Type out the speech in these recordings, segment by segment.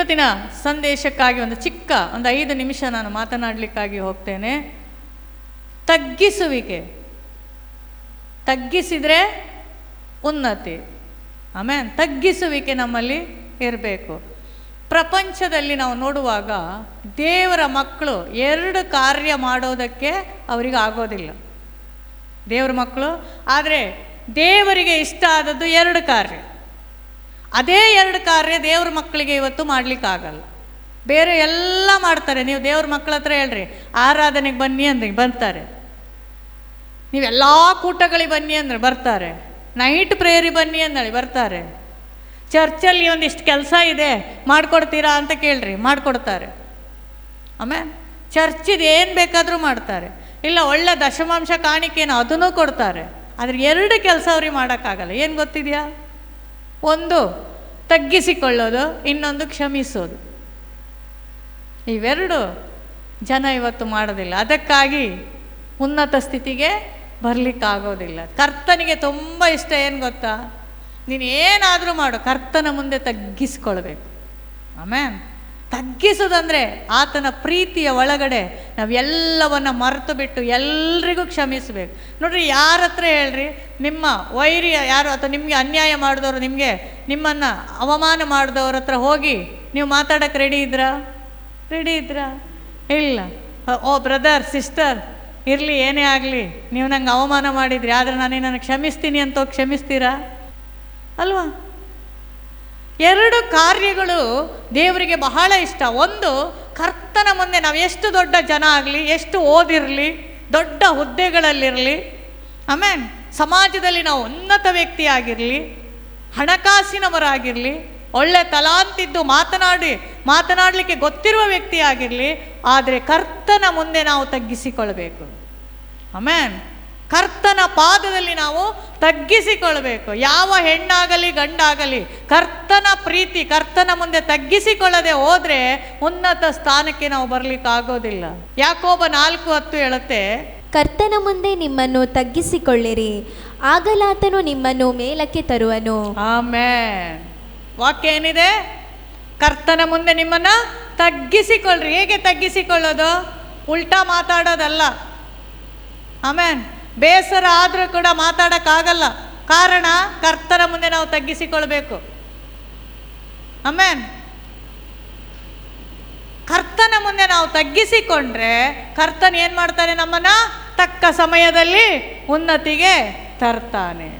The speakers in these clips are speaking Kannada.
ಇವತ್ತಿನ ಸಂದೇಶಕ್ಕಾಗಿ ಒಂದು 5 ನಿಮಿಷ ನಾನು ಮಾತನಾಡಲಿಕ್ಕಾಗಿ ಹೋಗ್ತೇನೆ. ತಗ್ಗಿಸುವಿಕೆ. ತಗ್ಗಿಸಿದರೆ ಉನ್ನತಿ. ಆಮೇಲೆ ತಗ್ಗಿಸುವಿಕೆ ನಮ್ಮಲ್ಲಿ ಇರಬೇಕು. ಪ್ರಪಂಚದಲ್ಲಿ ನಾವು ನೋಡುವಾಗ ದೇವರ ಮಕ್ಕಳು 2 ಕಾರ್ಯ ಮಾಡೋದಕ್ಕೆ ಅವರಿಗೆ ಆಗೋದಿಲ್ಲ. ದೇವರ ಮಕ್ಕಳು ಆದರೆ ದೇವರಿಗೆ ಇಷ್ಟ ಆದದ್ದು 2 ಕಾರ್ಯ. ಅದೇ 2 ಕಾರ್ಯ ದೇವ್ರ ಮಕ್ಕಳಿಗೆ ಇವತ್ತು ಮಾಡಲಿಕ್ಕಾಗಲ್ಲ. ಬೇರೆ ಎಲ್ಲ ಮಾಡ್ತಾರೆ. ನೀವು ದೇವ್ರ ಮಕ್ಕಳ ಹತ್ರ ಹೇಳ್ರಿ, ಆರಾಧನೆಗೆ ಬನ್ನಿ ಅಂದ್ರೆ ಬರ್ತಾರೆ, ನೀವೆಲ್ಲ ಕೂಟಗಳಿಗೆ ಬನ್ನಿ ಅಂದ್ರೆ ಬರ್ತಾರೆ, ನೈಟ್ ಪ್ರೇಯರಿಗೆ ಬನ್ನಿ ಅಂದೇಳಿ ಬರ್ತಾರೆ, ಚರ್ಚಲ್ಲಿ ಒಂದಿಷ್ಟು ಕೆಲಸ ಇದೆ ಮಾಡಿಕೊಡ್ತೀರಾ ಅಂತ ಕೇಳ್ರಿ, ಮಾಡಿಕೊಡ್ತಾರೆ. ಆಮೇಲೆ ಚರ್ಚಿದು ಏನು ಬೇಕಾದರೂ ಮಾಡ್ತಾರೆ. ಇಲ್ಲ ಒಳ್ಳೆ ದಶಮಾಂಶ ಕಾಣಿಕೆನೋ ಅದನ್ನೂ ಕೊಡ್ತಾರೆ. ಆದರೆ 2 ಕೆಲಸ ಅವ್ರಿಗೆ ಮಾಡೋಕ್ಕಾಗಲ್ಲ. ಏನು ಗೊತ್ತಿದೆಯಾ? ಒಂದು ತಗ್ಗಿಸಿಕೊಳ್ಳೋದು, ಇನ್ನೊಂದು ಕ್ಷಮಿಸೋದು. ಇವೆರಡು ಜನ ಇವತ್ತು ಮಾಡೋದಿಲ್ಲ. ಅದಕ್ಕಾಗಿ ಉನ್ನತ ಸ್ಥಿತಿಗೆ ಬರಲಿಕ್ಕಾಗೋದಿಲ್ಲ. ಕರ್ತನಿಗೆ ತುಂಬ ಇಷ್ಟ ಏನು ಗೊತ್ತಾ? ನೀನು ಏನಾದರೂ ಮಾಡು, ಕರ್ತನ ಮುಂದೆ ತಗ್ಗಿಸ್ಕೊಳ್ಬೇಕು. ಆಮೇಲೆ ತಗ್ಗಿಸೋದಂದರೆ ಆತನ ಪ್ರೀತಿಯ ಒಳಗಡೆ ನಾವೆಲ್ಲವನ್ನು ಮರೆತು ಬಿಟ್ಟು ಎಲ್ರಿಗೂ ಕ್ಷಮಿಸಬೇಕು. ನೋಡ್ರಿ, ಯಾರ ಹತ್ರ ಹೇಳ್ರಿ, ನಿಮ್ಮ ವೈರಿ ಯಾರು ಅಥವಾ ನಿಮಗೆ ಅನ್ಯಾಯ ಮಾಡಿದವರು, ನಿಮ್ಮನ್ನು ಅವಮಾನ ಮಾಡಿದವ್ರ ಹತ್ರ ಹೋಗಿ ನೀವು ಮಾತಾಡೋಕ್ಕೆ ರೆಡಿ ಇದ್ರಾ? ಇಲ್ಲ. ಓ ಬ್ರದರ್, ಸಿಸ್ಟರ್, ಇರಲಿ ಏನೇ ಆಗಲಿ, ನೀವು ನಂಗೆ ಅವಮಾನ ಮಾಡಿದ್ರಿ, ಆದರೆ ನಾನು ಕ್ಷಮಿಸ್ತೀನಿ ಅಂತ ಕ್ಷಮಿಸ್ತೀರಾ? ಅಲ್ವಾ? 2 ಕಾರ್ಯಗಳು ದೇವರಿಗೆ ಬಹಳ ಇಷ್ಟ. ಒಂದು, ಕರ್ತನ ಮುಂದೆ ನಾವು ಎಷ್ಟು ದೊಡ್ಡ ಜನ ಆಗಲಿ, ಎಷ್ಟು ಓದಿರಲಿ, ದೊಡ್ಡ ಹುದ್ದೆಗಳಲ್ಲಿರಲಿ, ಆಮೇಲೆ ಸಮಾಜದಲ್ಲಿ ನಾವು ಉನ್ನತ ವ್ಯಕ್ತಿ ಆಗಿರಲಿ, ಹಣಕಾಸಿನವರಾಗಿರಲಿ, ಒಳ್ಳೆ ತಲಾಂತಿದ್ದು ಮಾತನಾಡಲಿಕ್ಕೆ ಗೊತ್ತಿರುವ ವ್ಯಕ್ತಿ ಆಗಿರಲಿ, ಆದರೆ ಕರ್ತನ ಮುಂದೆ ನಾವು ತಗ್ಗಿಸಿಕೊಳ್ಬೇಕು. ಆಮೇಲೆ ಕರ್ತನ ಪಾದದಲ್ಲಿ ನಾವು ತಗ್ಗಿಸಿಕೊಳ್ಬೇಕು. ಯಾವ ಹೆಣ್ಣಾಗಲಿ ಗಂಡಾಗಲಿ ಕರ್ತನ ಪ್ರೀತಿ, ಕರ್ತನ ಮುಂದೆ ತಗ್ಗಿಸಿಕೊಳ್ಳದೆ ಹೋದರೆ ಉನ್ನತ ಸ್ಥಾನಕ್ಕೆ ನಾವು ಬರಲಿಕ್ಕಾಗೋದಿಲ್ಲ. ಯಾಕೋಬ 4:10 ಹೇಳುತ್ತೆ, ಕರ್ತನ ಮುಂದೆ ನಿಮ್ಮನ್ನು ತಗ್ಗಿಸಿಕೊಳ್ಳಿರಿ, ಆಗಲಾತನು ನಿಮ್ಮನ್ನು ಮೇಲಕ್ಕೆ ತರುವನು. ಆಮೆನ್. ವಾಕ್ಯ ಏನಿದೆ? ಕರ್ತನ ಮುಂದೆ ನಿಮ್ಮನ್ನು ತಗ್ಗಿಸಿಕೊಳ್ಳ್ರಿ. ಹೇಗೆ ತಗ್ಗಿಸಿಕೊಳ್ಳೋದು? ಉಲ್ಟಾ ಮಾತಾಡೋದಲ್ಲ. ಆಮೇನ್. ಬೇಸರ ಆದರೂ ಕೂಡ ಮಾತಾಡೋಕ್ಕಾಗಲ್ಲ. ಕಾರಣ, ಕರ್ತನ ಮುಂದೆ ನಾವು ತಗ್ಗಿಸಿಕೊಳ್ಬೇಕು. ಆಮೇನ್. ಕರ್ತನ ಮುಂದೆ ನಾವು ತಗ್ಗಿಸಿಕೊಂಡ್ರೆ ಕರ್ತನ್ ಏನು ಮಾಡ್ತಾನೆ? ನಮ್ಮನ್ನು ತಕ್ಕ ಸಮಯದಲ್ಲಿ ಉನ್ನತಿಗೆ ತರ್ತಾನೆ.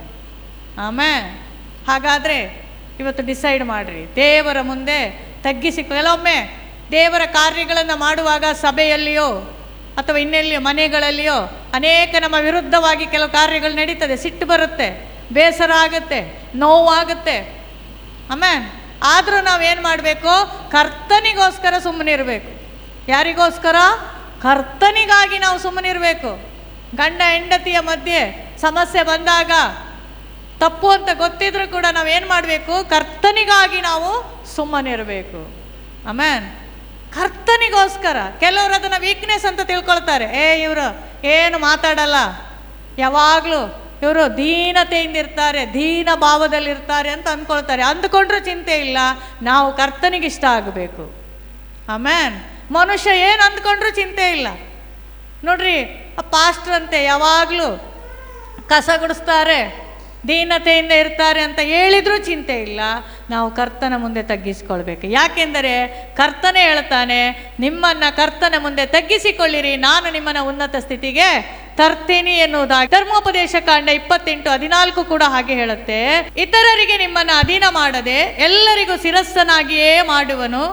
ಆಮೇನ್. ಹಾಗಾದರೆ ಇವತ್ತು ಡಿಸೈಡ್ ಮಾಡಿರಿ, ದೇವರ ಮುಂದೆ ಕೆಲವೊಮ್ಮೆ ದೇವರ ಕಾರ್ಯಗಳನ್ನು ಮಾಡುವಾಗ ಸಭೆಯಲ್ಲಿಯೋ ಅಥವಾ ಇನ್ನೆಲ್ಲಿಯೋ ಮನೆಗಳಲ್ಲಿಯೋ ಅನೇಕ ನಮ್ಮ ವಿರುದ್ಧವಾಗಿ ಕೆಲವು ಕಾರ್ಯಗಳು ನಡೀತದೆ. ಸಿಟ್ಟು ಬರುತ್ತೆ, ಬೇಸರ ಆಗುತ್ತೆ, ನೋವಾಗುತ್ತೆ. ಆಮೇಲೆ ಆದರೂ ನಾವೇನು ಮಾಡಬೇಕು? ಕರ್ತನಿಗೋಸ್ಕರ ಸುಮ್ಮನಿರಬೇಕು. ಯಾರಿಗೋಸ್ಕರ? ಕರ್ತನಿಗಾಗಿ ನಾವು ಸುಮ್ಮನಿರಬೇಕು. ಗಂಡ ಹೆಂಡತಿಯ ಮಧ್ಯೆ ಸಮಸ್ಯೆ ಬಂದಾಗ ತಪ್ಪು ಅಂತ ಗೊತ್ತಿದ್ರೂ ಕೂಡ ನಾವೇನು ಮಾಡಬೇಕು? ಕರ್ತನಿಗಾಗಿ ನಾವು ಸುಮ್ಮನಿರಬೇಕು. ಆಮೇಲೆ ಕರ್ತನಿಗೋಸ್ಕರ. ಕೆಲವರು ಅದನ್ನು ವೀಕ್ನೆಸ್ ಅಂತ ತಿಳ್ಕೊಳ್ತಾರೆ. ಇವರು ಏನು ಮಾತಾಡಲ್ಲ, ಯಾವಾಗಲೂ ಇವರು ದೀನತೆಯಿಂದ ಇರ್ತಾರೆ, ದೀನ ಭಾವದಲ್ಲಿರ್ತಾರೆ ಅಂತ ಅಂದ್ಕೊಂಡ್ರೂ ಚಿಂತೆ ಇಲ್ಲ. ನಾವು ಕರ್ತನಿಗೆ ಇಷ್ಟ ಆಗಬೇಕು. ಆಮೇನ್. ಮನುಷ್ಯ ಏನು ಅಂದ್ಕೊಂಡ್ರೂ ಚಿಂತೆ ಇಲ್ಲ. ನೋಡ್ರಿ, ಪಾಸ್ಟರ್ ಅಂತೆ ಯಾವಾಗಲೂ ಕಸ ಗುಡಿಸ್ತಾರೆ, ದೀನತೆಯಿಂದ ಇರ್ತಾರೆ ಅಂತ ಹೇಳಿದ್ರೂ ಚಿಂತೆ ಇಲ್ಲ. ನಾವು ಕರ್ತನ ಮುಂದೆ ತಗ್ಗಿಸಿಕೊಳ್ಬೇಕು. ಯಾಕೆಂದರೆ ಕರ್ತನೇ ಹೇಳ್ತಾನೆ, ನಿಮ್ಮನ್ನು ಕರ್ತನ ಮುಂದೆ ತಗ್ಗಿಸಿಕೊಳ್ಳಿರಿ, ನಾನು ನಿಮ್ಮನ್ನು ಉನ್ನತ ಸ್ಥಿತಿಗೆ ತರ್ತೀನಿ ಎನ್ನುವುದಾಗಿ. ಧರ್ಮೋಪದೇಶ ಕಾಂಡ 28:14 ಕೂಡ ಹಾಗೆ ಹೇಳುತ್ತೆ. ಇತರರಿಗೆ ನಿಮ್ಮನ್ನು ಅಧೀನ ಮಾಡದೆ ಎಲ್ಲರಿಗೂ ಶಿರಸ್ಸನಾಗಿಯೇ ಮಾಡುವನು.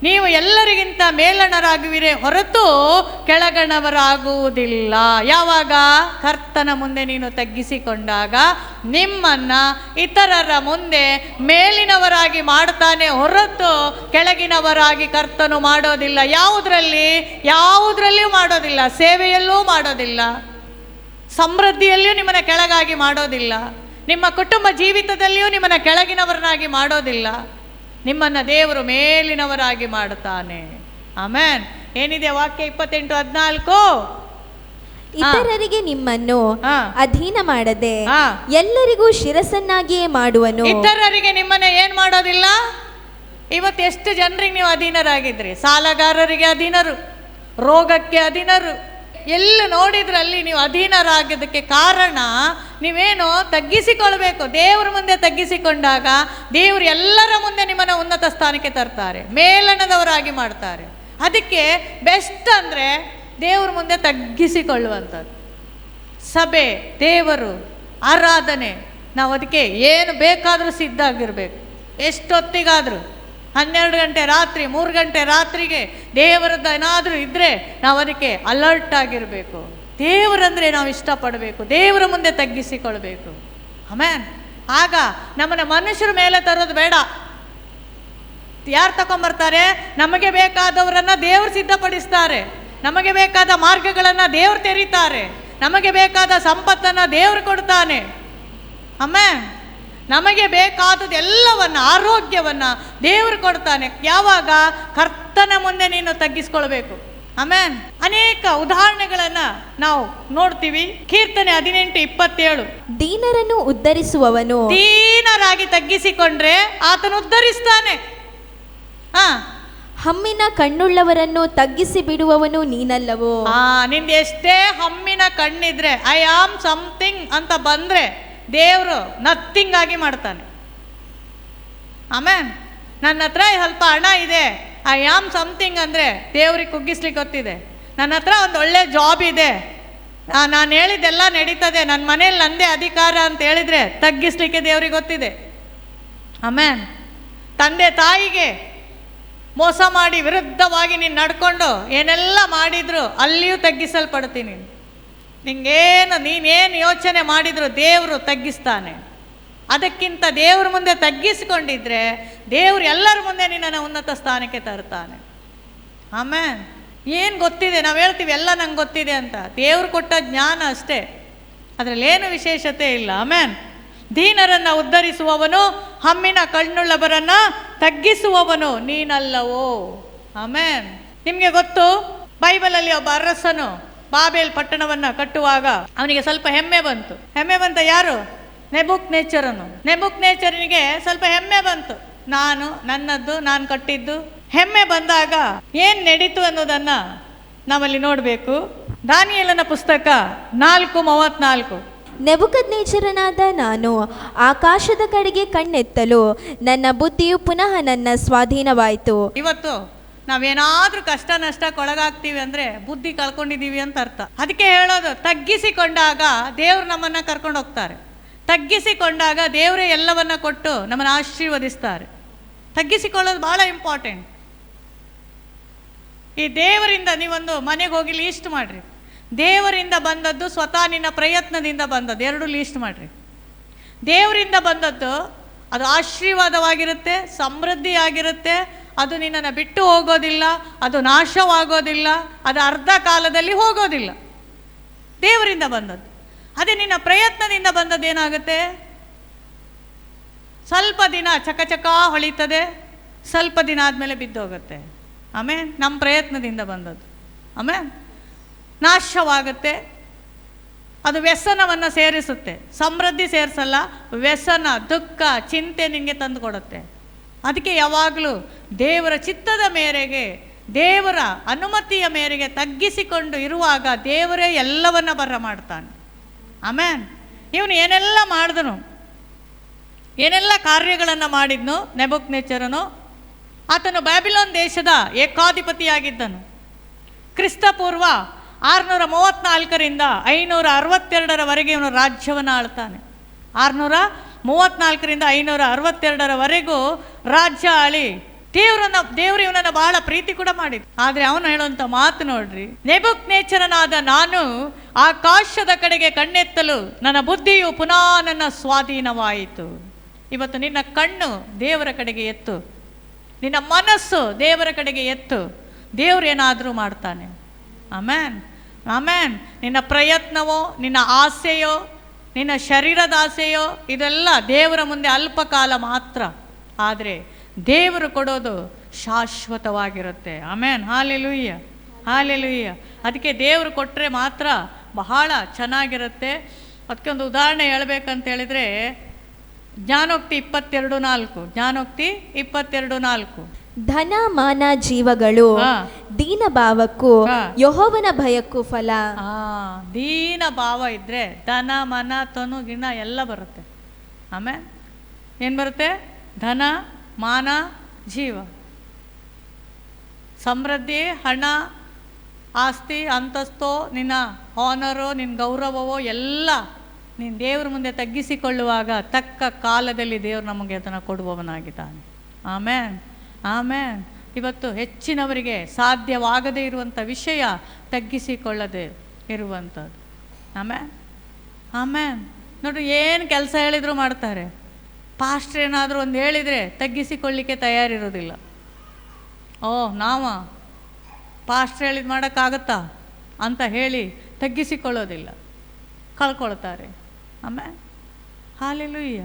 ನೀವು ಎಲ್ಲರಿಗಿಂತ ಮೇಲಣರಾಗುವಿರೇ ಹೊರತು ಕೆಳಗಣವರಾಗುವುದಿಲ್ಲ. ಯಾವಾಗ? ಕರ್ತನ ಮುಂದೆ ನೀನು ತಗ್ಗಿಸಿಕೊಂಡಾಗ ನಿಮ್ಮನ್ನು ಇತರರ ಮುಂದೆ ಮೇಲಿನವರಾಗಿ ಮಾಡ್ತಾನೆ ಹೊರತು ಕೆಳಗಿನವರಾಗಿ ಕರ್ತನು ಮಾಡೋದಿಲ್ಲ. ಯಾವುದರಲ್ಲಿಯೂ ಮಾಡೋದಿಲ್ಲ. ಸೇವೆಯಲ್ಲೂ ಮಾಡೋದಿಲ್ಲ, ಸಮೃದ್ಧಿಯಲ್ಲಿಯೂ ನಿಮ್ಮನ್ನು ಕೆಳಗಾಗಿ ಮಾಡೋದಿಲ್ಲ, ನಿಮ್ಮ ಕುಟುಂಬ ಜೀವಿತದಲ್ಲಿಯೂ ನಿಮ್ಮನ್ನು ಕೆಳಗಿನವರನ್ನಾಗಿ ಮಾಡೋದಿಲ್ಲ. ನಿಮ್ಮನ್ನು ದೇವರು ಮೇಲಿನವರಾಗಿ ಮಾಡುತ್ತಾನೆ. ಆಮೇನ್. ಏನಿದೆ ವಾಕ್ಯ 28:14? ಇತರರಿಗೆ ನಿಮ್ಮನ್ನು ಅಧೀನ ಮಾಡದೆ ಎಲ್ಲರಿಗೂ ಶಿರಸ್ಸನ್ನಾಗಿಯೇ ಮಾಡುವನು. ಇತರರಿಗೆ ನಿಮ್ಮನ್ನ ಏನ್ ಮಾಡೋದಿಲ್ಲ? ಇವತ್ತು ಎಷ್ಟು ಜನರಿಗೆ ನೀವು ಅಧೀನರಾಗಿದ್ರಿ? ಸಾಲಗಾರರಿಗೆ ಅಧೀನರು, ರೋಗಕ್ಕೆ ಅಧೀನರು, ಎಲ್ಲ ನೋಡಿದ್ರಲ್ಲಿ ನೀವು ಅಧೀನರಾಗಿದ್ದಕ್ಕೆ ಕಾರಣ ನೀವೇನು ತಗ್ಗಿಸಿಕೊಳ್ಬೇಕು. ದೇವರ ಮುಂದೆ ತಗ್ಗಿಸಿಕೊಂಡಾಗ ದೇವರು ಎಲ್ಲರ ಮುಂದೆ ನಿಮ್ಮನ್ನು ಉನ್ನತ ಸ್ಥಾನಕ್ಕೆ ತರ್ತಾರೆ, ಮೇಲಣದವರಾಗಿ ಮಾಡ್ತಾರೆ. ಅದಕ್ಕೆ ಬೆಸ್ಟ್ ಅಂದರೆ ದೇವ್ರ ಮುಂದೆ ತಗ್ಗಿಸಿಕೊಳ್ಳುವಂಥದ್ದು. ಸಭೆ, ದೇವರು, ಆರಾಧನೆ, ನಾವು ಅದಕ್ಕೆ ಏನು ಬೇಕಾದರೂ ಸಿದ್ಧ ಆಗಿರಬೇಕು. ಎಷ್ಟೊತ್ತಿಗಾದರೂ 12 ಗಂಟೆ ರಾತ್ರಿ, 3 ಗಂಟೆ ರಾತ್ರಿಗೆ ದೇವರದ್ದು ಏನಾದರೂ ಇದ್ದರೆ ನಾವು ಅದಕ್ಕೆ ಅಲರ್ಟ್ ಆಗಿರಬೇಕು. ದೇವರಂದರೆ ನಾವು ಇಷ್ಟಪಡಬೇಕು, ದೇವರ ಮುಂದೆ ತಗ್ಗಿಸಿಕೊಳ್ಬೇಕು. ಆಮೇನ್. ಆಗ ನಮ್ಮನ್ನು ಮನುಷ್ಯರ ಮೇಲೆ ತರೋದು ಬೇಡ. ಯಾರು ತಗೊಂಬರ್ತಾರೆ? ನಮಗೆ ಬೇಕಾದವರನ್ನು ದೇವರು ಸಿದ್ಧಪಡಿಸ್ತಾರೆ, ನಮಗೆ ಬೇಕಾದ ಮಾರ್ಗಗಳನ್ನು ದೇವರು ತೆರೀತಾರೆ, ನಮಗೆ ಬೇಕಾದ ಸಂಪತ್ತನ್ನು ದೇವರು ಕೊಡ್ತಾನೆ. ಆಮೇನ್. ನಮಗೆ ಬೇಕಾದದ್ದು ಎಲ್ಲವನ್ನ, ಆರೋಗ್ಯವನ್ನು ದೇವರು ಕೊಡ್ತಾನೆ. ಯಾವಾಗ? ಕರ್ತನ ಮುಂದೆ ನೀನು ತಗ್ಗಿಸ್ಕೊಳ್ಬೇಕು. ಆಮೇನ್. ಅನೇಕ ಉದಾಹರಣೆಗಳನ್ನು ನಾವು ನೋಡ್ತೀವಿ. ಕೀರ್ತನೆ 18:27, ದೀನರನ್ನು ಉದ್ಧರಿಸುವವನು, ದೀನರಾಗಿ ತಗ್ಗಿಸಿಕೊಂಡ್ರೆ ಆತನು ಉದ್ಧರಿಸ್ತಾನೆ. ಹಮ್ಮಿನ ಕಣ್ಣುಳ್ಳವರನ್ನು ತಗ್ಗಿಸಿ ಬಿಡುವವನು ನೀನಲ್ಲವೋ? ನಿಂದು ಎಷ್ಟೇ ಹಮ್ಮಿನ ಕಣ್ಣಿದ್ರೆ, ಐ ಆಮ್ ಸಮಥಿಂಗ್ ಅಂತ ಬಂದ್ರೆ ದೇವರು ನಥಿಂಗ್ ಆಗಿ ಮಾಡ್ತಾನೆ. ಆಮೇನ್. ನನ್ನ ಹತ್ರ ಸ್ವಲ್ಪ ಹಣ ಇದೆ, ಐ ಆಮ್ ಸಮಥಿಂಗ್ ಅಂದರೆ ದೇವ್ರಿಗೆ ಕುಗ್ಗಿಸ್ಲಿಕ್ಕೆ ಗೊತ್ತಿದೆ. ನನ್ನ ಹತ್ರ ಒಂದು ಒಳ್ಳೆ ಜಾಬ್ ಇದೆ, ನಾನು ಹೇಳಿದ್ದೆಲ್ಲ ನಡೀತದೆ, ನನ್ನ ಮನೇಲಿ ನಂದೇ ಅಧಿಕಾರ ಅಂತ ಹೇಳಿದರೆ ತಗ್ಗಿಸ್ಲಿಕ್ಕೆ ದೇವ್ರಿಗೆ ಗೊತ್ತಿದೆ. ಆಮೇನ್. ತಂದೆ ತಾಯಿಗೆ ಮೋಸ ಮಾಡಿ ವಿರುದ್ಧವಾಗಿ ನೀನು ನಡ್ಕೊಂಡು ಏನೆಲ್ಲ ಮಾಡಿದ್ರು ಅಲ್ಲಿಯೂ ತಗ್ಗಿಸಲ್ಪಡ್ತೀನಿ. ನೀನೇನು ಯೋಚನೆ ಮಾಡಿದ್ರು ದೇವರು ತಗ್ಗಿಸ್ತಾನೆ. ಅದಕ್ಕಿಂತ ದೇವ್ರ ಮುಂದೆ ತಗ್ಗಿಸಿಕೊಂಡಿದ್ರೆ ದೇವರು ಎಲ್ಲರ ಮುಂದೆ ನಿನ್ನನ್ನು ಉನ್ನತ ಸ್ಥಾನಕ್ಕೆ ತರ್ತಾನೆ. ಆಮೇನ್. ಏನು ಗೊತ್ತಿದೆ? ನಾವು ಹೇಳ್ತೀವಿ ಎಲ್ಲ ನಂಗೆ ಗೊತ್ತಿದೆ ಅಂತ. ದೇವ್ರು ಕೊಟ್ಟ ಜ್ಞಾನ ಅಷ್ಟೇ, ಅದರಲ್ಲೇನು ವಿಶೇಷತೆ ಇಲ್ಲ. ಆಮೇನ್. ದೀನರನ್ನು ಉದ್ಧರಿಸುವವನು, ಹಮ್ಮಿನ ಕಣ್ಣುಳ್ಳವರನ್ನು ತಗ್ಗಿಸುವವನು ನೀನಲ್ಲವೋ? ಆಮೇನ್. ನಿಮಗೆ ಗೊತ್ತು, ಬೈಬಲಲ್ಲಿ ಒಬ್ಬ ಅರಸನು ಬಾಬೇಲ್ ಪಟ್ಟಣವನ್ನು ಕಟ್ಟುವಾಗ ಅವನಿಗೆ ಸ್ವಲ್ಪ ಹೆಮ್ಮೆ ಬಂತು. ಹೆಮ್ಮೆ ಬಂತ ಯಾರು? ನೆಬೂಕದ್ನೆಚ್ಚರನು. ನೆಬೂಕದ್ನೆಚ್ಚರನಿಗೆ ಸ್ವಲ್ಪ ಹೆಮ್ಮೆ ಬಂತು, ನನ್ನದ್ದು, ನಾನು ಕಟ್ಟಿದ್ದು. ಹೆಮ್ಮೆ ಬಂದಾಗ ಏನು ನಡೀತು ಅನ್ನೋದನ್ನು ನಾವಲ್ಲಿ ನೋಡಬೇಕು. ದಾನಿಯೇಲನ ಪುಸ್ತಕ 4:34. ನೆಬೂಕದ್ನೆಚ್ಚರನಾದ ನಾನು ಆಕಾಶದ ಕಡೆಗೆ ಕಣ್ಣೆತ್ತಲು ನನ್ನ ಬುದ್ಧಿಯು ಪುನಃ ನನ್ನ ಸ್ವಾಧೀನವಾಯಿತು. ಇವತ್ತು ನಾವೇನಾದ್ರೂ ಕಷ್ಟ ನಷ್ಟಕ್ಕೊಳಗಾಗ್ತೀವಿ ಅಂದರೆ ಬುದ್ಧಿ ಕಳ್ಕೊಂಡಿದ್ದೀವಿ ಅಂತ ಅರ್ಥ. ಅದಕ್ಕೆ ಹೇಳೋದು, ತಗ್ಗಿಸಿಕೊಂಡಾಗ ದೇವರು ನಮ್ಮನ್ನು ಕರ್ಕೊಂಡು ಹೋಗ್ತಾರೆ. ತಗ್ಗಿಸಿಕೊಂಡಾಗ ದೇವರೇ ಎಲ್ಲವನ್ನ ಕೊಟ್ಟು ನಮ್ಮನ್ನು ಆಶೀರ್ವದಿಸ್ತಾರೆ. ತಗ್ಗಿಸಿಕೊಳ್ಳೋದು ಭಾಳ ಇಂಪಾರ್ಟೆಂಟ್. ಈ ದೇವರಿಂದ ನೀವೊಂದು ಮನೆಗೆ ಹೋಗಿ ಲೀಸ್ಟ್ ಮಾಡಿರಿ. ದೇವರಿಂದ ಬಂದದ್ದು, ಸ್ವತಃ ನಿನ್ನ ಪ್ರಯತ್ನದಿಂದ ಬಂದದ್ದು, ಎರಡು ಲೀಸ್ಟ್ ಮಾಡಿರಿ. ದೇವರಿಂದ ಬಂದದ್ದು ಅದು ಆಶೀರ್ವಾದವಾಗಿರುತ್ತೆ, ಸಮೃದ್ಧಿಯಾಗಿರುತ್ತೆ, ಅದು ನಿನ್ನನ್ನು ಬಿಟ್ಟು ಹೋಗೋದಿಲ್ಲ, ಅದು ನಾಶವಾಗೋದಿಲ್ಲ, ಅದು ಅರ್ಧ ಕಾಲದಲ್ಲಿ ಹೋಗೋದಿಲ್ಲ. ದೇವರಿಂದ ಬಂದದ್ದು. ಅದೇ ನಿನ್ನ ಪ್ರಯತ್ನದಿಂದ ಬಂದದ್ದು ಏನಾಗುತ್ತೆ? ಸ್ವಲ್ಪ ದಿನ ಚಕಚಕ ಹೊಳಿತದೆ, ಸ್ವಲ್ಪ ದಿನ ಆದಮೇಲೆ ಬಿದ್ದೋಗುತ್ತೆ. ಆಮೇಲೆ ನಮ್ಮ ಪ್ರಯತ್ನದಿಂದ ಬಂದದ್ದು ಆಮೇಲೆ ನಾಶವಾಗುತ್ತೆ. ಅದು ವ್ಯಸನವನ್ನು ಸೇರಿಸುತ್ತೆ, ಸಮೃದ್ಧಿ ಸೇರಿಸಲ್ಲ. ವ್ಯಸನ, ದುಃಖ, ಚಿಂತೆ ನಿನಗೆ ತಂದು ಕೊಡುತ್ತೆ. ಅದಕ್ಕೆ ಯಾವಾಗಲೂ ದೇವರ ಚಿತ್ತದ ಮೇರೆಗೆ, ದೇವರ ಅನುಮತಿಯ ಮೇರೆಗೆ ತಗ್ಗಿಸಿಕೊಂಡು ಇರುವಾಗ ದೇವರೇ ಎಲ್ಲವನ್ನ ಬರ ಮಾಡ್ತಾನೆ. ಆಮೇನ್. ಇವನು ಏನೆಲ್ಲ ಮಾಡಿದನು, ಏನೆಲ್ಲ ಕಾರ್ಯಗಳನ್ನು ಮಾಡಿದ್ನು ನೆಬೂಕದ್ನೆಚ್ಚರನು. ಆತನು ಬ್ಯಾಬಿಲೋನ್ ದೇಶದ ಏಕಾಧಿಪತಿಯಾಗಿದ್ದನು. ಕ್ರಿಸ್ತಪೂರ್ವ 634ರಿಂದ 562ರವರೆಗೆ ಇವನು ರಾಜ್ಯವನ್ನು ಆಳ್ತಾನೆ. 634ರಿಂದ 562ರವರೆಗೂ ರಾಜ್ಯ ಆಳಿ ದೇವರು ಇವನನ್ನು ಬಹಳ ಪ್ರೀತಿ ಕೂಡ ಮಾಡಿದ. ಆದರೆ ಅವನು ಹೇಳುವಂಥ ಮಾತು ನೋಡ್ರಿ, ನೆಬೂಕದ್ನೆಚ್ಚರನಾದ ನಾನು ಆಕಾಶದ ಕಡೆಗೆ ಕಣ್ಣೆತ್ತಲು ನನ್ನ ಬುದ್ಧಿಯು ಪುನಃ ನನ್ನ ಸ್ವಾಧೀನವಾಯಿತು. ಇವತ್ತು ನಿನ್ನ ಕಣ್ಣು ದೇವರ ಕಡೆಗೆ ಎತ್ತು, ನಿನ್ನ ಮನಸ್ಸು ದೇವರ ಕಡೆಗೆ ಎತ್ತು, ದೇವರು ಏನಾದರೂ ಮಾಡ್ತಾನೆ. ಆಮೇನ್, ಆಮೇನ್. ನಿನ್ನ ಪ್ರಯತ್ನವೋ, ನಿನ್ನ ಆಸೆಯೋ, ನಿನ್ನ ಶರೀರದ ಆಸೆಯೋ, ಇದೆಲ್ಲ ದೇವರ ಮುಂದೆ ಅಲ್ಪ ಕಾಲ ಮಾತ್ರ. ಆದರೆ ದೇವರು ಕೊಡೋದು ಶಾಶ್ವತವಾಗಿರುತ್ತೆ. ಆಮೇನ್. Hallelujah, hallelujah. ಅದಕ್ಕೆ ದೇವರು ಕೊಟ್ಟರೆ ಮಾತ್ರ ಬಹಳ ಚೆನ್ನಾಗಿರುತ್ತೆ. ಅದಕ್ಕೊಂದು ಉದಾಹರಣೆ ಹೇಳ್ಬೇಕಂತ ಹೇಳಿದರೆ, ಜ್ಞಾನೋಕ್ತಿ 22:4. ಜ್ಞಾನೋಕ್ತಿ 22:4. ಧನ ಮಾನ ಜೀವಗಳು ದೀನ ಭಾವಕ್ಕೂ ಯೆಹೋವನ ಭಯಕ್ಕೂ ಫಲ. ದೀನ ಭಾವ ಇದ್ರೆ ಧನ ಮನ ತನು ಗಿಣ ಎಲ್ಲ ಬರುತ್ತೆ. ಆಮೇಲೆ ಏನು ಬರುತ್ತೆ? ಧನ ಮಾನ ಜೀವ, ಸಮೃದ್ಧಿ, ಹಣ, ಆಸ್ತಿ, ಅಂತಸ್ತೋ, ನಿನ್ನ ಆನರೋ, ನಿನ್ನ ಗೌರವವೋ ಎಲ್ಲ ನೀನು ದೇವ್ರ ಮುಂದೆ ತಗ್ಗಿಸಿಕೊಳ್ಳುವಾಗ ತಕ್ಕ ಕಾಲದಲ್ಲಿ ದೇವರು ನಮಗೆ ಅದನ್ನು ಕೊಡುವವನಾಗಿದ್ದಾನೆ. ಆಮೇನ್ ಆಮೇನ್. ಇವತ್ತು ಹೆಚ್ಚಿನವರಿಗೆ ಸಾಧ್ಯವಾಗದೇ ಇರುವಂಥ ವಿಷಯ ತಗ್ಗಿಸಿಕೊಳ್ಳದೆ ಇರುವಂಥದ್ದು. ಆಮೇನ್ ಆಮೇನ್. ನೋಡ್ರಿ, ಏನು ಕೆಲಸ ಹೇಳಿದ್ರು ಮಾಡ್ತಾರೆ. ಪಾಸ್ಟ್ರ್ ಏನಾದರೂ ಒಂದು ಹೇಳಿದರೆ ತಗ್ಗಿಸಿಕೊಳ್ಳಿಕ್ಕೆ ತಯಾರಿರೋದಿಲ್ಲ. ನಾವು ಪಾಸ್ಟ್ರ್ ಹೇಳಿದ್ ಮಾಡೋಕ್ಕಾಗತ್ತಾ ಅಂತ ಹೇಳಿ ತಗ್ಗಿಸಿಕೊಳ್ಳೋದಿಲ್ಲ, ಕಳ್ಕೊಳ್ತಾರೆ. ಆಮೇಲೆ ಹಾಲೆಲೂಯ್ಯ.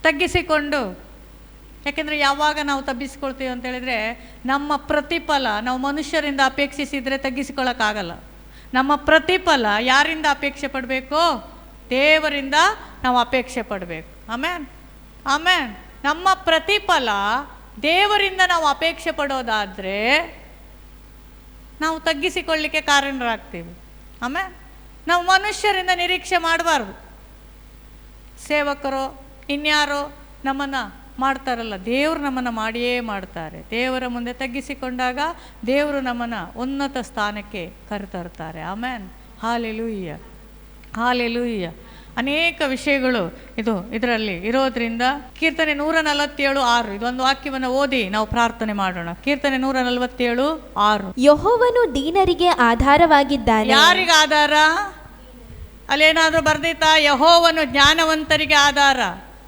ತಗ್ಗಿಸಿಕೊಂಡು, ಯಾಕೆಂದರೆ ಯಾವಾಗ ನಾವು ತಗ್ಗಿಸಿಕೊಳ್ತೀವಿ ಅಂತ ಹೇಳಿದರೆ ನಮ್ಮ ಪ್ರತಿಫಲ ನಾವು ಮನುಷ್ಯರಿಂದ ಅಪೇಕ್ಷಿಸಿದರೆ ತಗ್ಗಿಸಿಕೊಳ್ಳೋಕ್ಕಾಗಲ್ಲ. ನಮ್ಮ ಪ್ರತಿಫಲ ಯಾರಿಂದ ಅಪೇಕ್ಷೆ ಪಡಬೇಕು? ದೇವರಿಂದ ನಾವು ಅಪೇಕ್ಷೆ ಪಡಬೇಕು. ಆಮೇನ್ ಆಮೇನ್. ನಮ್ಮ ಪ್ರತಿಫಲ ದೇವರಿಂದ ನಾವು ಅಪೇಕ್ಷೆ ಪಡೋದಾದರೆ ನಾವು ತಗ್ಗಿಸಿಕೊಳ್ಳಿಕ್ಕೆ ಕಾರಣರಾಗ್ತೀವಿ. ಆಮೇಲೆ ನಾವು ಮನುಷ್ಯರಿಂದ ನಿರೀಕ್ಷೆ ಮಾಡಬಾರ್ದು. ಸೇವಕರು ಇನ್ಯಾರೋ ನಮ್ಮನ್ನು ಮಾಡ್ತಾರಲ್ಲ, ದೇವರು ನಮ್ಮನ್ನು ಮಾಡಿಯೇ ಮಾಡ್ತಾರೆ. ದೇವರ ಮುಂದೆ ತಗ್ಗಿಸಿಕೊಂಡಾಗ ದೇವರು ನಮ್ಮನ್ನು ಉನ್ನತ ಸ್ಥಾನಕ್ಕೆ ಕರೆತರ್ತಾರೆ. ಆಮೇನ್. Hallelujah hallelujah. ಅನೇಕ ವಿಷಯಗಳು ಇದರಲ್ಲಿ ಇರೋದ್ರಿಂದ ಕೀರ್ತನೆ 147:6 ಇದೊಂದು ವಾಕ್ಯವನ್ನು ಓದಿ ನಾವು ಪ್ರಾರ್ಥನೆ ಮಾಡೋಣ. ಕೀರ್ತನೆ 147:6. ಯೆಹೋವನು ದೀನರಿಗೆ ಆಧಾರವಾಗಿದ್ದಾನೆ. ಯಾರಿಗೆ ಆಧಾರ? ಅಲ್ಲೇನಾದರೂ ಬರ್ದೈತಾ? ಯೆಹೋವನು ಜ್ಞಾನವಂತರಿಗೆ ಆಧಾರ,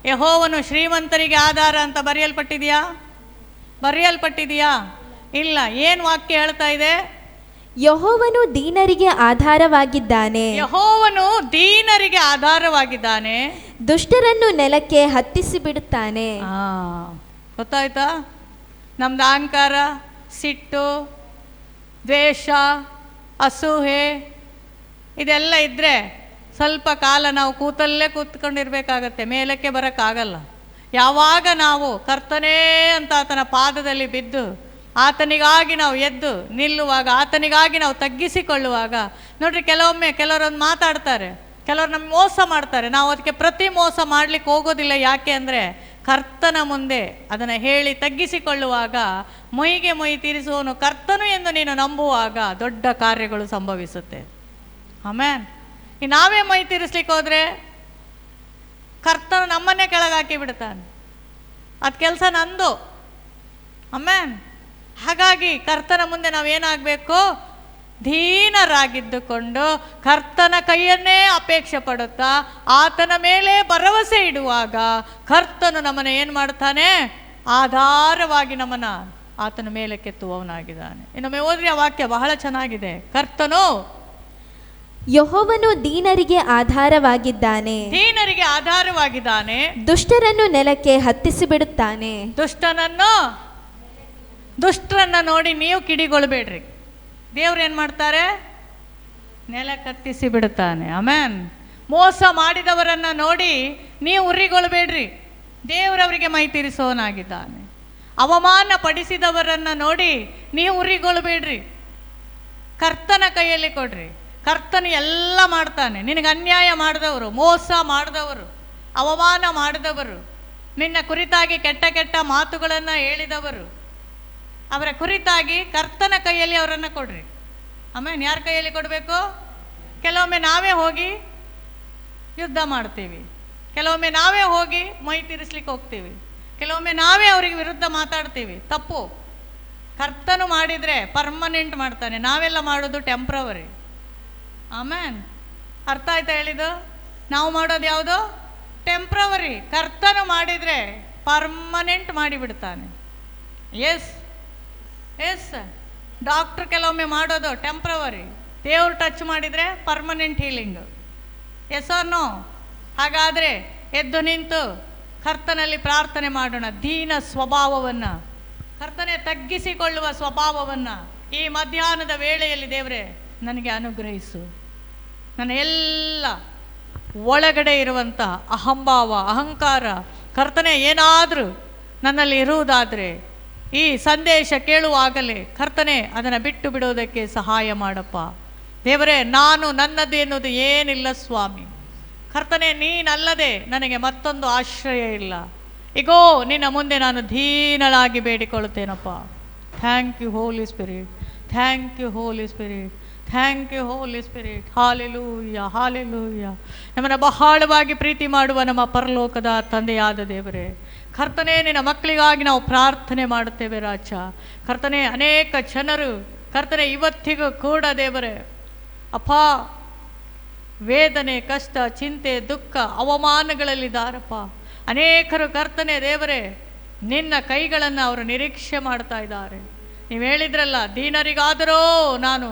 ಯೆಹೋವನು ಶ್ರೀಮಂತರಿಗೆ ಆಧಾರ ಅಂತ ಬರೆಯಲ್ಪಟ್ಟಿದೆಯಾ? ಇಲ್ಲ. ಏನು ವಾಕ್ಯ ಹೇಳ್ತಾ ಇದೆ? ಯೆಹೋವನು ದೀನರಿಗೆ ಆಧಾರವಾಗಿದ್ದಾನೆ. ಯೆಹೋವನು ದೀನರಿಗೆ ಆಧಾರವಾಗಿದ್ದಾನೆ, ದುಷ್ಟರನ್ನು ನೆಲಕ್ಕೆ ಹತ್ತಿಸಿ ಬಿಡುತ್ತಾನೆ. ಗೊತ್ತಾಯ್ತಾ? ನಮ್ದು ಅಹಂಕಾರ, ಸಿಟ್ಟು, ದ್ವೇಷ, ಅಸೂಹೆ ಇದೆಲ್ಲ ಇದ್ದರೆ ಸ್ವಲ್ಪ ಕಾಲ ನಾವು ಕೂತ್ಕೊಂಡಿರ್ಬೇಕಾಗತ್ತೆ, ಮೇಲಕ್ಕೆ ಬರೋಕ್ಕಾಗಲ್ಲ. ಯಾವಾಗ ನಾವು ಕರ್ತನೇ ಅಂತ ಆತನ ಪಾದದಲ್ಲಿ ಬಿದ್ದು ಆತನಿಗಾಗಿ ನಾವು ಎದ್ದು ನಿಲ್ಲುವಾಗ, ಆತನಿಗಾಗಿ ನಾವು ತಗ್ಗಿಸಿಕೊಳ್ಳುವಾಗ, ನೋಡ್ರಿ, ಕೆಲವರೊಂದು ಮಾತಾಡ್ತಾರೆ, ಕೆಲವರು ನಮ್ಗೆ ಮೋಸ ಮಾಡ್ತಾರೆ. ನಾವು ಅದಕ್ಕೆ ಪ್ರತಿ ಮೋಸ ಮಾಡಲಿಕ್ಕೆ ಹೋಗೋದಿಲ್ಲ. ಯಾಕೆ ಅಂದರೆ ಕರ್ತನ ಮುಂದೆ ಅದನ್ನು ಹೇಳಿ ತಗ್ಗಿಸಿಕೊಳ್ಳುವಾಗ ಮೊಯ್ಗೆ ಮೊಯ್ ತೀರಿಸುವವನು ಕರ್ತನು ಎಂದು ನೀನು ನಂಬುವಾಗ ದೊಡ್ಡ ಕಾರ್ಯಗಳು ಸಂಭವಿಸುತ್ತೆ. ಆಮೇನ್. ನಾವೇ ಮೈ ತೀರಿಸ್ಲಿಕ್ಕೆ ಹೋದರೆ ಕರ್ತನು ನಮ್ಮನ್ನೇ ಕೆಳಗಾಕಿ ಬಿಡ್ತಾನೆ. ಅದು ಕೆಲಸ ನಂದು. ಆಮೇನ್. ಹಾಗಾಗಿ ಕರ್ತನ ಮುಂದೆ ನಾವೇನಾಗಬೇಕು? ದೀನರಾಗಿದ್ದುಕೊಂಡು ಕರ್ತನ ಕೈಯನ್ನೇ ಅಪೇಕ್ಷೆ ಪಡುತ್ತಾ ಆತನ ಮೇಲೆ ಭರವಸೆ ಇಡುವಾಗ ಕರ್ತನು ನಮ್ಮನ್ನು ಏನು ಮಾಡ್ತಾನೆ? ಆಧಾರವಾಗಿ ನಮ್ಮನ್ನು ಆತನ ಮೇಲೆ ಕೆತ್ತುವವನಾಗಿದ್ದಾನೆ. ಇನ್ನೊಮ್ಮೆ ಓದ್ರಿ, ಆ ವಾಕ್ಯ ಬಹಳ ಚೆನ್ನಾಗಿದೆ. ಕರ್ತನು ಯೆಹೋವನು ದೀನರಿಗೆ ಆಧಾರವಾಗಿದ್ದಾನೆ, ದೀನರಿಗೆ ಆಧಾರವಾಗಿದ್ದಾನೆ, ದುಷ್ಟರನ್ನು ನೆಲಕ್ಕೆ ಹತ್ತಿಸಿ ಬಿಡುತ್ತಾನೆ. ದುಷ್ಟರನ್ನ ನೋಡಿ ನೀವು ಕಿಡಿಗೊಳ್ಬೇಡ್ರಿ. ದೇವ್ರು ಏನು ಮಾಡ್ತಾರೆ? ನೆಲಕ್ಕೆ ಹತ್ತಿಸಿ ಬಿಡುತ್ತಾನೆ. ಆಮೇನ್. ಮೋಸ ಮಾಡಿದವರನ್ನು ನೋಡಿ ನೀವು ಉರಿಗೊಳ್ಬೇಡ್ರಿ, ದೇವರವರಿಗೆ ಮೈ ತೀರಿಸೋನಾಗಿದ್ದಾನೆ. ಅವಮಾನ ಪಡಿಸಿದವರನ್ನು ನೋಡಿ ನೀವು ಉರಿಗೊಳ್ಬೇಡ್ರಿ, ಕರ್ತನ ಕೈಯಲ್ಲಿ ಕೊಡ್ರಿ. ಕರ್ತನು ಎಲ್ಲ ಮಾಡ್ತಾನೆ. ನಿನಗೆ ಅನ್ಯಾಯ ಮಾಡಿದವರು, ಮೋಸ ಮಾಡಿದವರು, ಅವಮಾನ ಮಾಡಿದವರು, ನಿನ್ನ ಕುರಿತಾಗಿ ಕೆಟ್ಟ ಕೆಟ್ಟ ಮಾತುಗಳನ್ನು ಹೇಳಿದವರು, ಅವರ ಕುರಿತಾಗಿ ಕರ್ತನ ಕೈಯಲ್ಲಿ ಅವರನ್ನು ಕೊಡ್ರಿ. ಆಮೇಲೆ ಯಾರ ಕೈಯಲ್ಲಿ ಕೊಡಬೇಕು? ಕೆಲವೊಮ್ಮೆ ನಾವೇ ಹೋಗಿ ಯುದ್ಧ ಮಾಡ್ತೀವಿ, ಕೆಲವೊಮ್ಮೆ ನಾವೇ ಹೋಗಿ ಮೈ ತೀರಿಸ್ಲಿಕ್ಕೆ ಹೋಗ್ತೀವಿ, ಕೆಲವೊಮ್ಮೆ ನಾವೇ ಅವರಿಗೆ ವಿರುದ್ಧ ಮಾತಾಡ್ತೀವಿ. ತಪ್ಪು. ಕರ್ತನು ಮಾಡಿದರೆ ಪರ್ಮನೆಂಟ್ ಮಾಡ್ತಾನೆ, ನಾವೆಲ್ಲ ಮಾಡೋದು ಟೆಂಪ್ರವರಿ. ಆಮೇನ್. ಅರ್ಥ ಆಯ್ತಾ ಹೇಳಿದ್ದು? ನಾವು ಮಾಡೋದು ಯಾವುದು? ಟೆಂಪ್ರವರಿ. ಕರ್ತನು ಮಾಡಿದರೆ ಪರ್ಮನೆಂಟ್ ಮಾಡಿಬಿಡ್ತಾನೆ. S S. ಡಾಕ್ಟ್ರ್ ಕೆಲವೊಮ್ಮೆ ಮಾಡೋದು ಟೆಂಪ್ರವರಿ, ದೇವ್ರು ಟಚ್ ಮಾಡಿದರೆ permanent healing. Yes or no? ಹಾಗಾದರೆ ಎದ್ದು ನಿಂತು ಕರ್ತನಲ್ಲಿ ಪ್ರಾರ್ಥನೆ ಮಾಡೋಣ. ದೀನ ಸ್ವಭಾವವನ್ನು, ಕರ್ತನೆ ತಗ್ಗಿಸಿಕೊಳ್ಳುವ ಸ್ವಭಾವವನ್ನು ಈ ಮಧ್ಯಾಹ್ನದ ವೇಳೆಯಲ್ಲಿ ದೇವರೇ ನನಗೆ ಅನುಗ್ರಹಿಸು. ನನ್ನ ಎಲ್ಲ ಒಳಗಡೆ ಇರುವಂಥ ಅಹಂಭಾವ, ಅಹಂಕಾರ, ಕರ್ತನೆ ಏನಾದರೂ ನನ್ನಲ್ಲಿ ಇರುವುದಾದರೆ ಈ ಸಂದೇಶ ಕೇಳುವಾಗಲೇ ಕರ್ತನೆ ಅದನ್ನು ಬಿಟ್ಟು ಬಿಡೋದಕ್ಕೆ ಸಹಾಯ ಮಾಡಪ್ಪ. ದೇವರೇ, ನಾನು ನನ್ನದು ಎನ್ನುವುದು ಏನಿಲ್ಲ ಸ್ವಾಮಿ. ಕರ್ತನೆ, ನೀನಲ್ಲದೆ ನನಗೆ ಮತ್ತೊಂದು ಆಶ್ರಯ ಇಲ್ಲ. ಈಗೋ ನಿನ್ನ ಮುಂದೆ ನಾನು ದೀನಳಾಗಿ ಬೇಡಿಕೊಳ್ಳುತ್ತೇನಪ್ಪ. Thank you holy spirit, thank you holy spirit, thank you holy spirit. Hallelujah, hallelujah. ನಮ್ಮನ್ನು ಬಹಳವಾಗಿ ಪ್ರೀತಿ ಮಾಡುವ ನಮ್ಮ ಪರಲೋಕದ ತಂದೆಯಾದ ದೇವರೇ, ಕರ್ತನೆ, ನಿನ್ನ ಮಕ್ಕಳಿಗಾಗಿ ನಾವು ಪ್ರಾರ್ಥನೆ ಮಾಡುತ್ತೇವೆ ರಾಜ. ಕರ್ತನೆ, ಅನೇಕ ಜನರು ಕರ್ತನೆ ಇವತ್ತಿಗೂ ಕೂಡ ದೇವರೇ ಅಪ್ಪ ವೇದನೆ, ಕಷ್ಟ, ಚಿಂತೆ, ದುಃಖ, ಅವಮಾನಗಳಲ್ಲಿದ್ದಾರಪ್ಪ. ಅನೇಕರು ಕರ್ತನೆ ದೇವರೇ ನಿನ್ನ ಕೈಗಳನ್ನು ಅವರು ನಿರೀಕ್ಷೆ ಮಾಡ್ತಾ ಇದ್ದಾರೆ. ನೀವು ಹೇಳಿದ್ರಲ್ಲ, ದೀನರಿಗಾದರೂ ನಾನು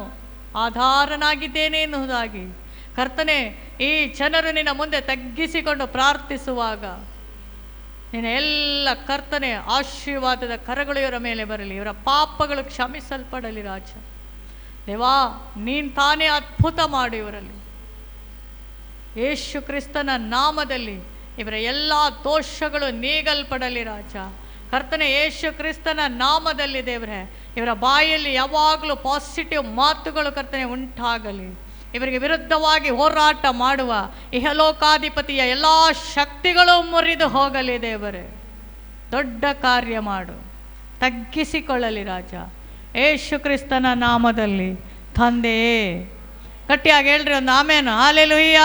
ಆಧಾರನಾಗಿದ್ದೇನೆ ಎನ್ನುವುದಾಗಿ. ಕರ್ತನೆ, ಈ ಜನರು ನಿನ್ನ ಮುಂದೆ ತಗ್ಗಿಸಿಕೊಂಡು ಪ್ರಾರ್ಥಿಸುವಾಗ ನಿನ್ನ ಎಲ್ಲ ಕರ್ತನೆ ಆಶೀರ್ವಾದದ ಕರಗಳು ಇವರ ಮೇಲೆ ಬರಲಿ. ಇವರ ಪಾಪಗಳು ಕ್ಷಮಿಸಲ್ಪಡಲಿ ರಾಜ. ದೇವಾ, ನೀನು ತಾನೇ ಅದ್ಭುತ ಮಾಡು ಇವರಲ್ಲಿ. ಯೇಸು ಕ್ರಿಸ್ತನ ನಾಮದಲ್ಲಿ ಇವರ ಎಲ್ಲ ದೋಷಗಳು ನೀಗಲ್ಪಡಲಿ ರಾಜ. ಕರ್ತನೆ, ಯೇಸು ಕ್ರಿಸ್ತನ ನಾಮದಲ್ಲಿ ದೇವರೇ ಇವರ ಬಾಯಲ್ಲಿ ಯಾವಾಗಲೂ ಪಾಸಿಟಿವ್ ಮಾತುಗಳು ಕರ್ತನೆ ಉಂಟಾಗಲಿ. ಇವರಿಗೆ ವಿರುದ್ಧವಾಗಿ ಹೋರಾಟ ಮಾಡುವ ಇಹಲೋಕಾಧಿಪತಿಯ ಎಲ್ಲ ಶಕ್ತಿಗಳು ಮುರಿದು ಹೋಗಲಿ ದೇವರೇ. ದೊಡ್ಡ ಕಾರ್ಯ ಮಾಡು, ತಗ್ಗಿಸಿಕೊಳ್ಳಲಿ ರಾಜ. ಯೇಸು ಕ್ರಿಸ್ತನ ನಾಮದಲ್ಲಿ ತಂದೆಯೇ. ಗಟ್ಟಿಯಾಗಿ ಹೇಳ್ರಿ ಒಂದು ಆಮೇನು. ಹಾಲೆಲೂಯ್ಯ.